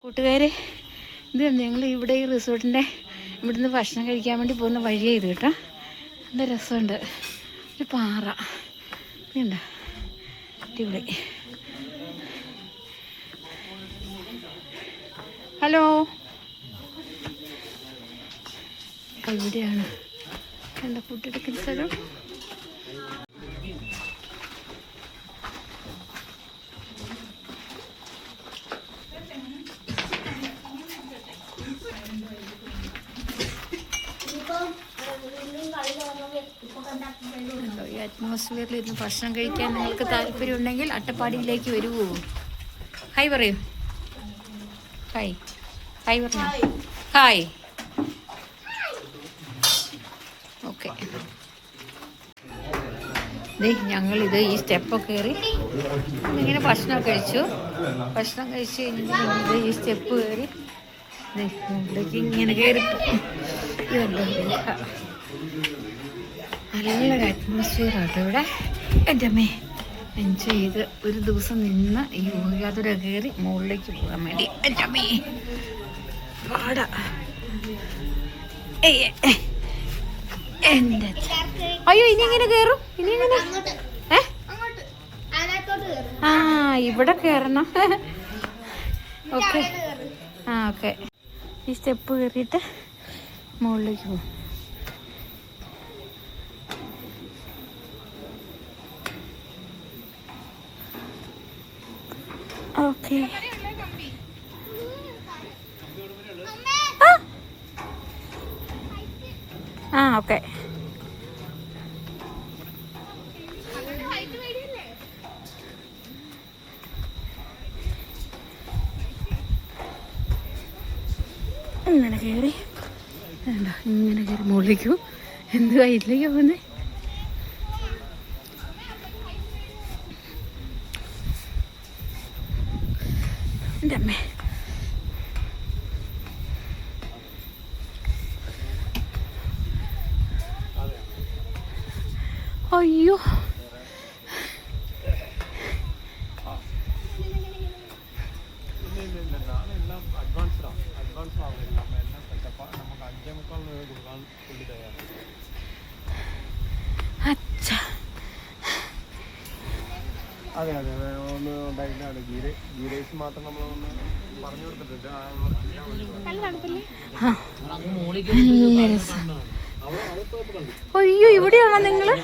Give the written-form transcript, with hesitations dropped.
കൂട്ടുകാരെ, ഇത് ഞങ്ങൾ ഇവിടെ ഈ റിസോർട്ടിൻ്റെ ഇവിടുന്ന് ഭക്ഷണം കഴിക്കാൻ വേണ്ടി പോകുന്ന വഴിയേ ഇത് കേട്ടോ. നല്ല രസമുണ്ട്. ഒരു പാറ ഇതുണ്ട്, അടിപൊളി. ഹലോ, ഇവിടെയാണ് എൻ്റെ ഫുഡ് എടുക്കുന്ന സ്ഥലം. ഈ അറ്റ്മോസ്ഫിയറിൽ ഇരുന്ന് ഭക്ഷണം കഴിക്കാൻ നിങ്ങൾക്ക് താല്പര്യം ഉണ്ടെങ്കിൽ അട്ടപ്പാടിയിലേക്ക് വരുമോ? ഹായ് പറയൂ. ഹായ് ഹായ് പറഞ്ഞു. ഹായ്. ഓക്കെ, ഞങ്ങളിത് ഈ സ്റ്റെപ്പൊക്കെ കയറി ഇങ്ങനെ ഭക്ഷണം കഴിച്ചു. ഭക്ഷണം കഴിച്ച് കഴിഞ്ഞിട്ട് ഈ സ്റ്റെപ്പ് കയറി ഇവിടേക്ക് ഇങ്ങനെ കയറി. നല്ലൊരു അറ്റ്മോസ്ഫിയർ ആട്ടോ ഇവിടെ. എൻ്റെ അമ്മേ എൻജോയ് ചെയ്ത് ഒരു ദിവസം നിന്ന് ഈ ഊഹിയാതുര കയറി മുകളിലേക്ക് പോകാൻ വേണ്ടി. എൻ്റെ അമ്മേ പാടാ. എൻ്റെ അയ്യോ, ഇനി ഇങ്ങനെ കയറും? ഇനി ഇങ്ങനെ ആ ഇവിടെ കയറണം. ഓക്കെ, ആ ഓക്കെ. ഈ സ്റ്റെപ്പ് കയറിയിട്ട് മുകളിലേക്ക് പോകും. ഓക്കെ, ആ ഓക്കെ. ഇങ്ങനെ കയറി ഇങ്ങനെ കയറി മുകളിലേക്കോ എന്ത് വയറ്റിലേക്കോ പോകുന്നേ. എൻ്റെ അമ്മേ, അയ്യോ അച്ഛ. അതെ അതെ, ഒന്ന് ഉണ്ടായിരുന്നാണ് ഗീരേസ് മാത്രം നമ്മളൊന്ന് പറഞ്ഞു കൊടുത്തിട്ടുണ്ട്. അയ്യോ, ഇവിടെയാണോ നിങ്ങള്?